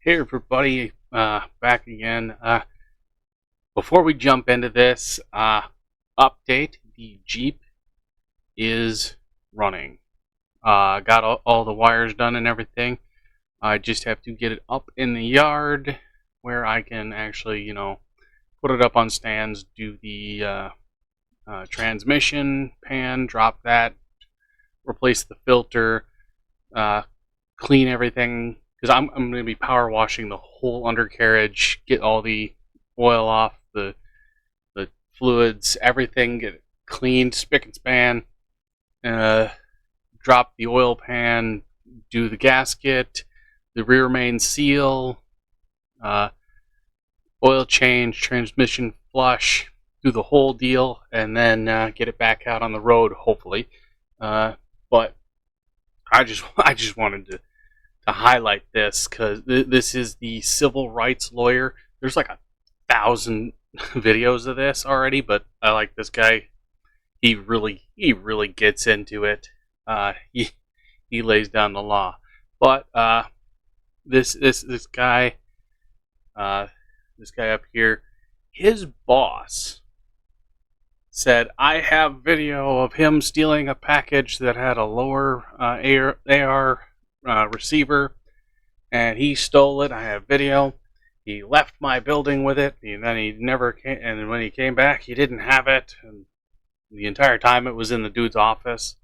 Hey everybody, back again. Before we jump into this, update, the Jeep is running. Got all the wires done and everything. I just have to get it up in the yard where I can actually, put it up on stands, do the transmission pan, drop that, replace the filter, clean everything, because I'm going to be power washing the whole undercarriage, get all the oil off, the fluids, everything, get it cleaned, spick and span, drop the oil pan, do the gasket, the rear main seal, oil change, transmission flush, do the whole deal, and then get it back out on the road, hopefully. But I just wanted to highlight this because this is the civil rights lawyer. There's like 1,000 videos of this already, but I like this guy. He really gets into it. He lays down the law. But this guy up here, his boss said, I have video of him stealing a package that had a lower AR receiver, and he stole it. I have video. He left my building with it, and then he never came. And when he came back, he didn't have it. And the entire time, it was in the dude's office.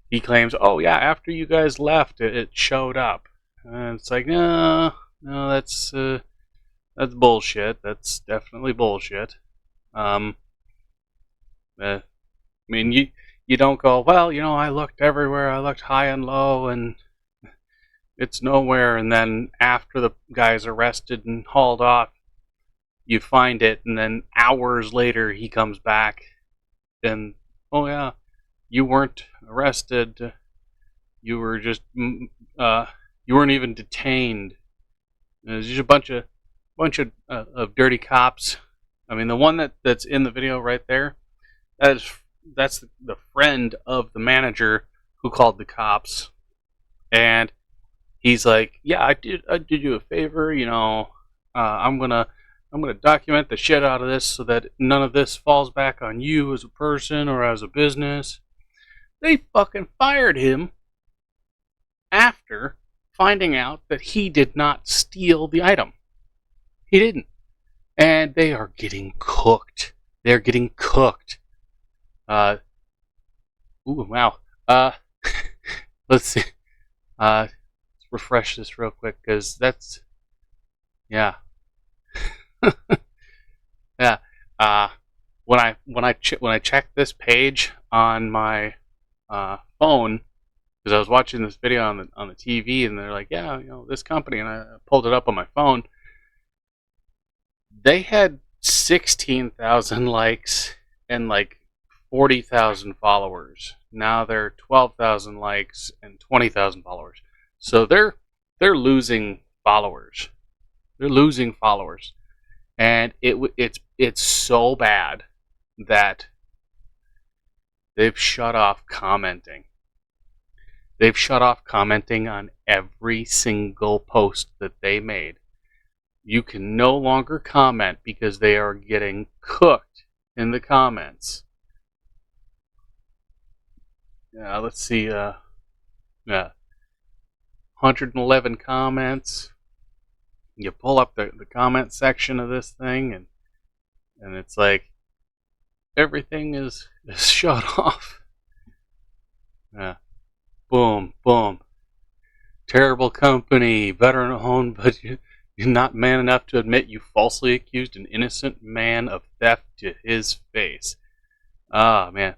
He claims, "Oh yeah, after you guys left, it showed up." And it's like, no, that's bullshit. That's definitely bullshit. I mean, you don't go, well, I looked everywhere. I looked high and low, and it's nowhere. And then after the guy's arrested and hauled off, you find it, and then hours later he comes back, and oh yeah, you weren't arrested. You were just you weren't even detained. There's just a bunch of dirty cops. I mean, the one that's in the video right there, that's the friend of the manager who called the cops, and he's like, "Yeah, I did you a favor. I'm gonna document the shit out of this so that none of this falls back on you as a person or as a business." They fucking fired him after finding out that he did not steal the item. He didn't, and they are getting cooked. They're getting cooked. Ooh, wow. Let's see. Let's refresh this real quick, because that's, yeah. Yeah. When I checked this page on my phone, because I was watching this video on the TV, and they're like, yeah, this company, and I pulled it up on my phone. They had 16,000 likes and like 40,000 followers. Now they're 12,000 likes and 20,000 followers. So they're losing followers. They're losing followers, and it's so bad that they've shut off commenting. They've shut off commenting on every single post that they made. You can no longer comment because they are getting cooked in the comments. Let's see. 111 comments. You pull up the comment section of this thing, and it's like everything is shut off. Boom, boom. Terrible company, veteran owned, but you're not man enough to admit you falsely accused an innocent man of theft to his face. Ah, man.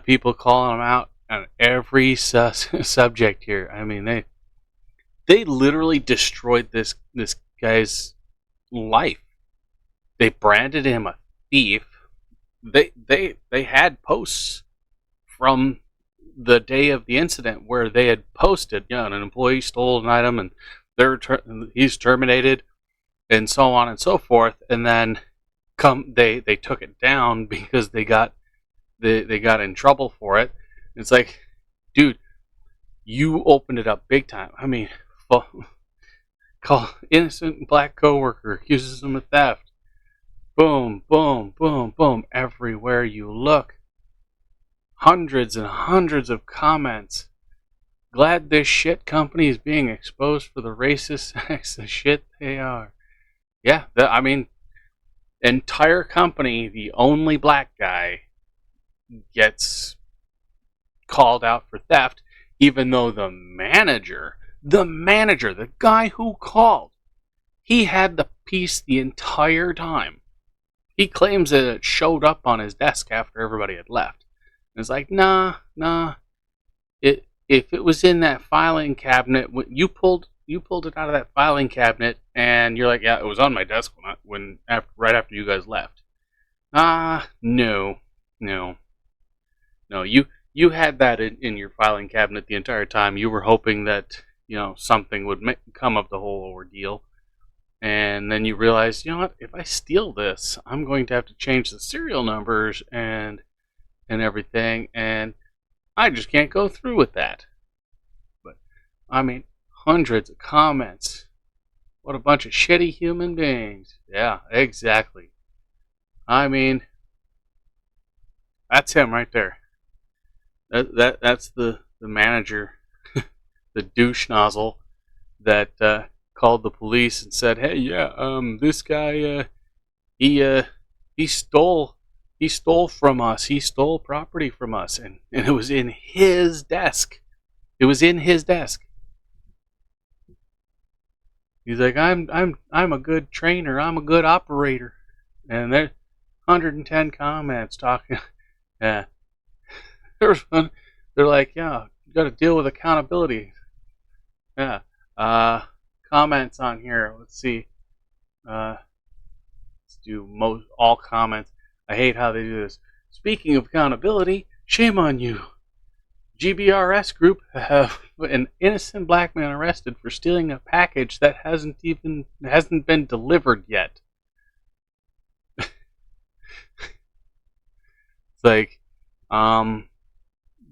People calling him out on every subject here. I mean, they literally destroyed this guy's life. They branded him a thief. They had posts from the day of the incident where they had posted, an employee stole an item and he's terminated, and so on and so forth. And then they took it down because they got in trouble for it. It's like, dude, you opened it up big time. I mean, call innocent black coworker, accuses him of theft. Boom, boom, boom, boom. Everywhere you look, hundreds and hundreds of comments. Glad this shit company is being exposed for the racist acts of shit they are. Yeah, I mean, entire company, the only black guy gets called out for theft, even though the manager, the guy who called, he had the piece the entire time. He claims that it showed up on his desk after everybody had left. And it's like, nah. If it was in that filing cabinet, you pulled it out of that filing cabinet, and you're like, yeah, it was on my desk right after you guys left. No. You had that in your filing cabinet the entire time. You were hoping that something would come of the whole ordeal, and then you realize, you know what? If I steal this, I'm going to have to change the serial numbers and everything, and I just can't go through with that. But I mean, hundreds of comments. What a bunch of shitty human beings. Yeah, exactly. I mean, that's him right there. That's the manager, the douche nozzle that called the police and said, "Hey, yeah, this guy, he stole from us. He stole property from us, and it was in his desk. It was in his desk." He's like, I'm a good trainer. I'm a good operator, and there's 110 comments talking. Yeah, there's one. They're like, yeah, you got to deal with accountability. Yeah. Comments on here. Let's see. Let's do all comments. I hate how they do this. Speaking of accountability, shame on you. GBRS group have an innocent black man arrested for stealing a package that hasn't been delivered yet. It's like,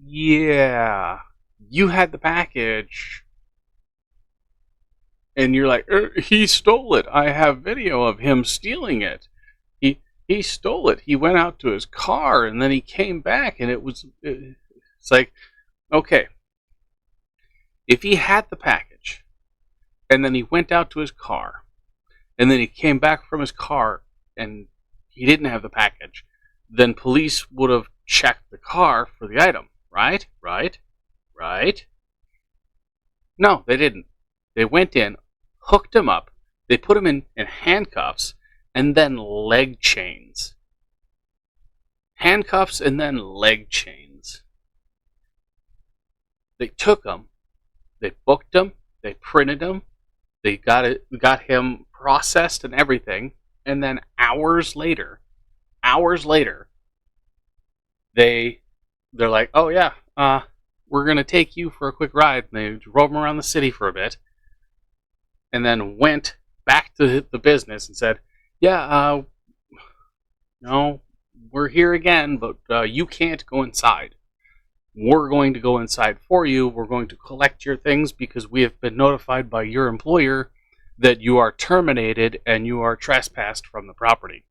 yeah, you had the package, and you're like, he stole it. I have video of him stealing it. He stole it. He went out to his car, and then he came back, and it's like, okay, if he had the package, and then he went out to his car, and then he came back from his car, and he didn't have the package, then police would have checked the car for the item, right? No, they didn't. They went in, hooked him up, they put him in handcuffs, and then leg chains. Handcuffs and then leg chains. They took him, they booked him, they printed him, they got him processed and everything, and then hours later, they're like, oh yeah, we're gonna take you for a quick ride. And they drove him around the city for a bit, and then went back to the business and said, yeah, no, we're here again, but you can't go inside. We're going to go inside for you. We're going to collect your things because we have been notified by your employer that you are terminated and you are trespassed from the property.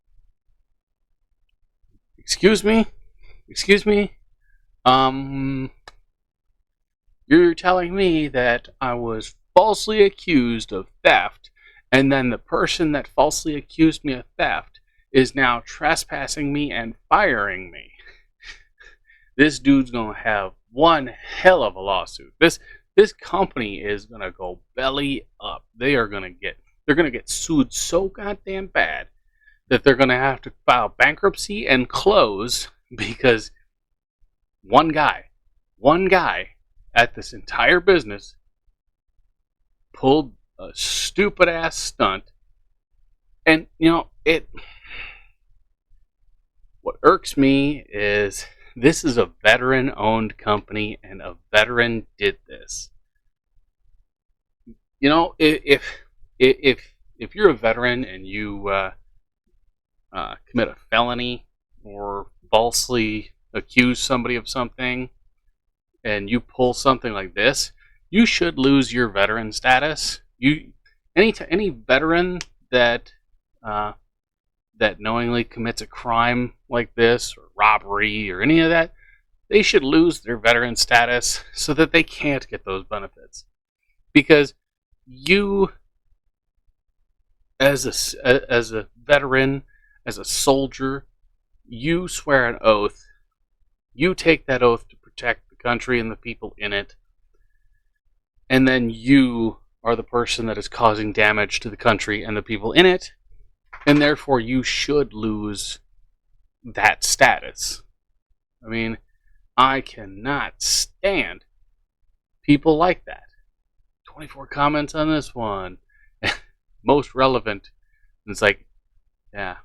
Excuse me? You're telling me that I was falsely accused of theft, and then the person that falsely accused me of theft is now trespassing me and firing me. This dude's gonna have one hell of a lawsuit. This company is gonna go belly up. They're gonna get sued so goddamn bad that they're gonna have to file bankruptcy and close because one guy at this entire business pulled a stupid ass stunt. And what irks me is this is a veteran owned company, and a veteran did this. If you're a veteran and you commit a felony or falsely accuse somebody of something, and you pull something like this, you should lose your veteran status. Any veteran that that knowingly commits a crime like this or robbery or any of that, they should lose their veteran status so that they can't get those benefits. Because you, as a veteran, as a soldier, you swear an oath. You take that oath to protect the country and the people in it, and then you are the person that is causing damage to the country and the people in it, and therefore you should lose that status. I mean, I cannot stand people like that. 24 comments on this one. Most relevant. And it's like, yeah.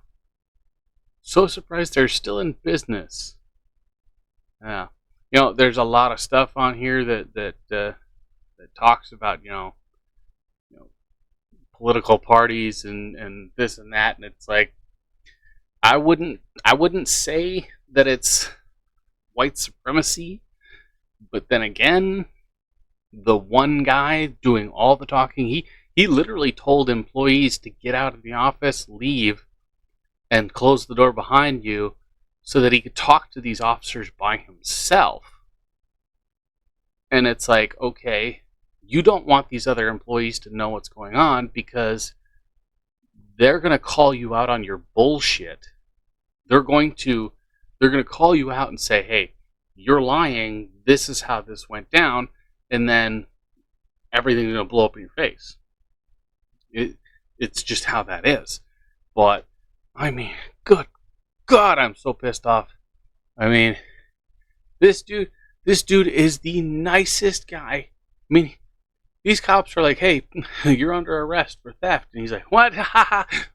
So surprised they're still in business. Yeah. You know, there's a lot of stuff on here that talks about, you know, political parties and this and that, and it's like, I wouldn't say that it's white supremacy, but then again, the one guy doing all the talking, he literally told employees to get out of the office, leave, and close the door behind you so that he could talk to these officers by himself. And it's like, okay, you don't want these other employees to know what's going on because they're going to call you out on your bullshit. They're going to call you out and say, hey, you're lying, this is how this went down, and then everything's going to blow up in your face. It's just how that is. But, I mean, good God, I'm so pissed off. I mean, this dude is the nicest guy. I mean, these cops are like, hey, you're under arrest for theft. And he's like, what?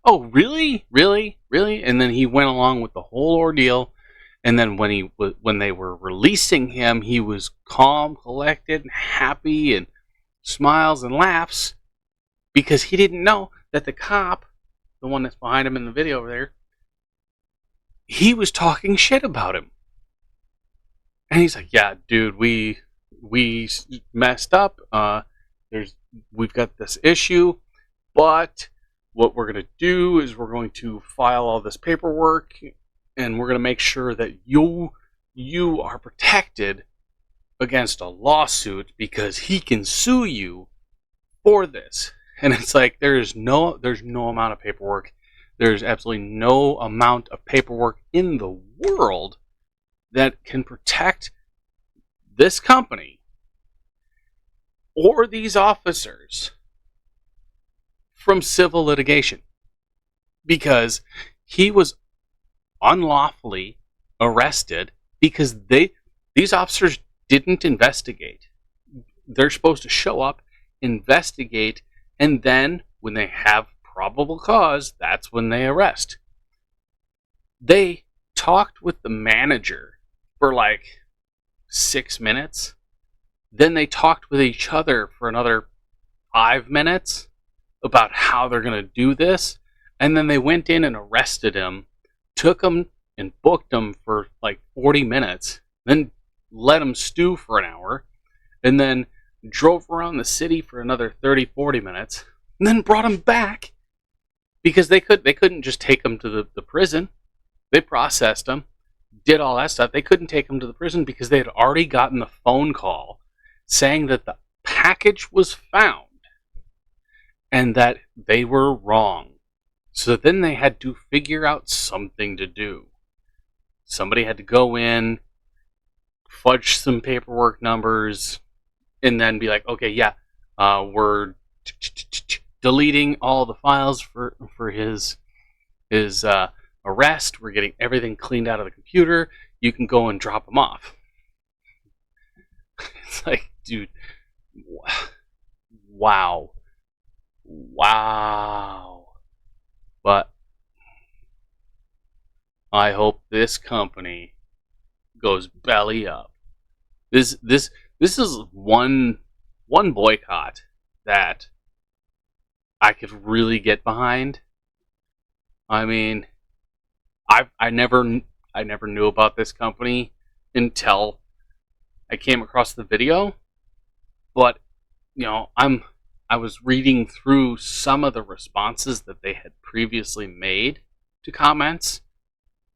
Oh, really? Really? Really? And then he went along with the whole ordeal. And then when they were releasing him, he was calm, collected, and happy, and smiles and laughs because he didn't know that the cop, the one that's behind him in the video over there, he was talking shit about him. And he's like, yeah, dude, we messed up. We've got this issue, but what we're going to do is we're going to file all this paperwork, and we're going to make sure that you are protected against a lawsuit because he can sue you for this. And it's like there's no amount of paperwork. There's absolutely no amount of paperwork in the world that can protect this company or these officers from civil litigation, because he was unlawfully arrested because these officers didn't investigate. They're supposed to show up, investigate, and then when they have probable cause, that's when they arrest. They talked with the manager for like 6 minutes. Then they talked with each other for another 5 minutes about how they're going to do this. And then they went in and arrested him, took him and booked him for like 40 minutes, then let him stew for an hour, and then drove around the city for another 30, 40 minutes, and then brought him back because they couldn't just take him to the prison. They processed him, did all that stuff. They couldn't take him to the prison because they had already gotten the phone call saying that the package was found and that they were wrong. So then they had to figure out something to do. Somebody had to go in, fudge some paperwork numbers, and then be like, okay, yeah, we're deleting all the files for his arrest. We're getting everything cleaned out of the computer. You can go and drop him off. It's like, dude, wow. But I hope this company goes belly up. This is one boycott that I could really get behind. I mean, I never knew about this company until I came across the video, but I was reading through some of the responses that they had previously made to comments,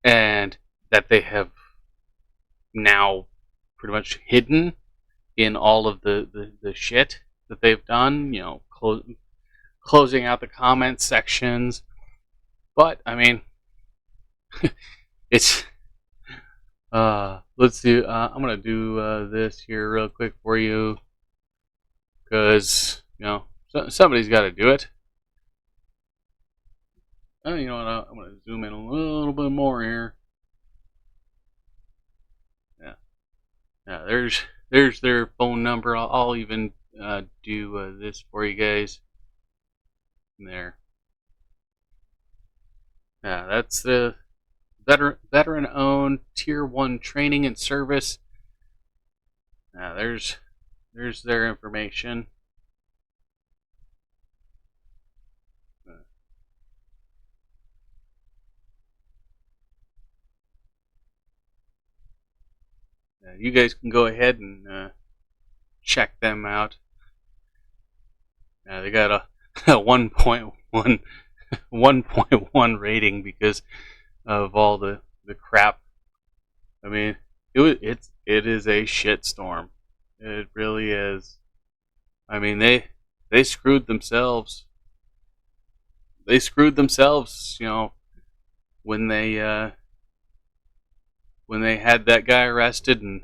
and that they have now pretty much hidden in all of the shit that they've done, closing out the comment sections. But I mean, it's let's see. I'm gonna do this here real quick for you, because somebody's got to do it. You know what? I'm gonna zoom in a little bit more here. Yeah, there's their phone number. I'll even do this for you guys. There. Yeah, that's the veteran-owned Tier 1 training and service. Yeah, there's their information. You guys can go ahead and check them out. They got a 1.1 rating because of all the crap. I mean, it is a shitstorm. It really is. I mean, they screwed themselves. They screwed themselves, when they had that guy arrested, and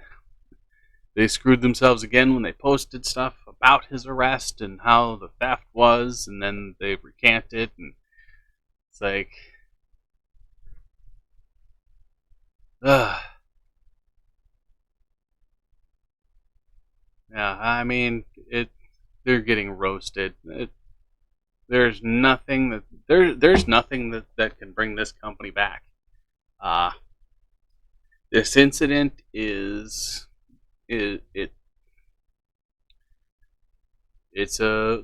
they screwed themselves again when they posted stuff about his arrest and how the theft was, and then they recanted, and it's like, ugh. Yeah, I mean, they're getting roasted. There's nothing that can bring this company back. This incident it's a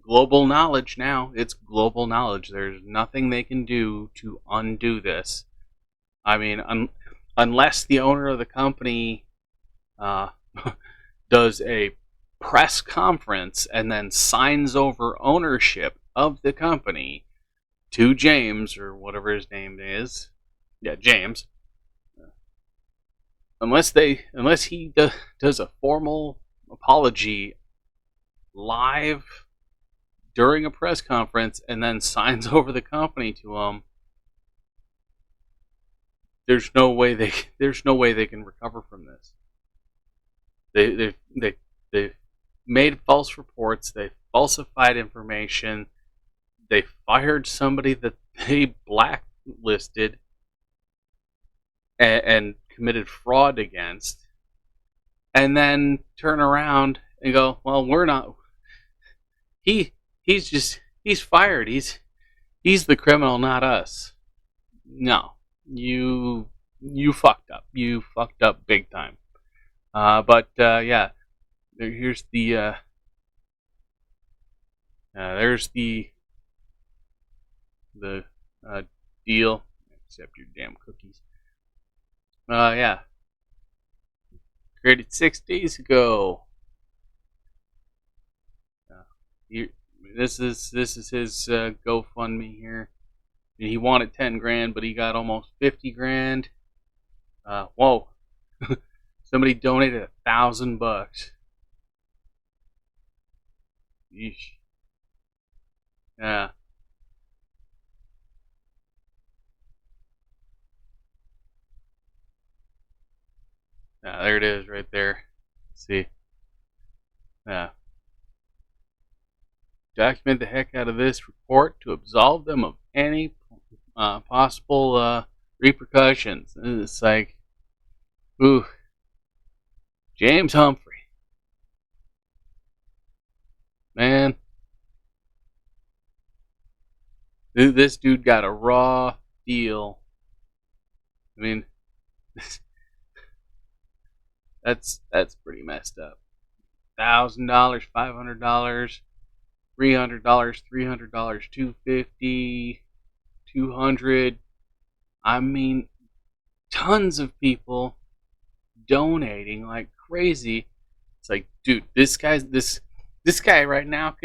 global knowledge now. It's global knowledge. There's nothing they can do to undo this. I mean, unless the owner of the company does a press conference and then signs over ownership of the company to James, or whatever his name is. Yeah, James. Unless he does a formal apology live during a press conference and then signs over the company to him, there's no way they can recover from this. They've made false reports. They falsified information. They fired somebody that they blacklisted and committed fraud against, and then turn around and go, well, we're not. He's fired. He's the criminal, not us. No, you fucked up. You fucked up big time. But yeah, here's the there's the deal. Except your damn cookies. Yeah, created 6 days ago. This is his Gofundme here. He wanted 10 grand, but he got almost 50 grand. Whoa. Somebody donated $1,000. Yeesh. Yeah. There it is right there. Let's see. Yeah. Document the heck out of this report to absolve them of any possible repercussions. And it's like, ooh, James Humphrey, man, this dude got a raw deal. I mean, that's pretty messed up. $1,000, $500, $300, $300, $250, $200. I mean, tons of people donating like crazy. It's like, dude, this guy right now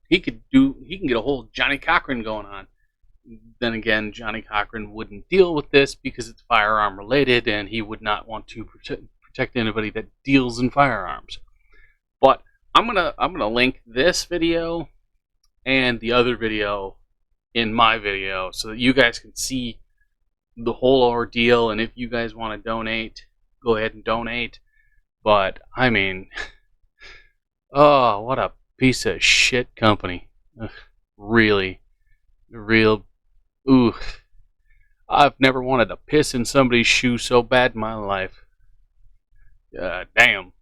he can get a whole Johnny Cochran going on. Then again, Johnny Cochran wouldn't deal with this because it's firearm related, and he would not want to protect anybody that deals in firearms. But I'm gonna link this video and the other video in my video so that you guys can see the whole ordeal. And if you guys want to donate, go ahead and donate. But I mean, oh, what a piece of shit company. Ugh, really, real. Ooh, I've never wanted to piss in somebody's shoe so bad in my life. Damn.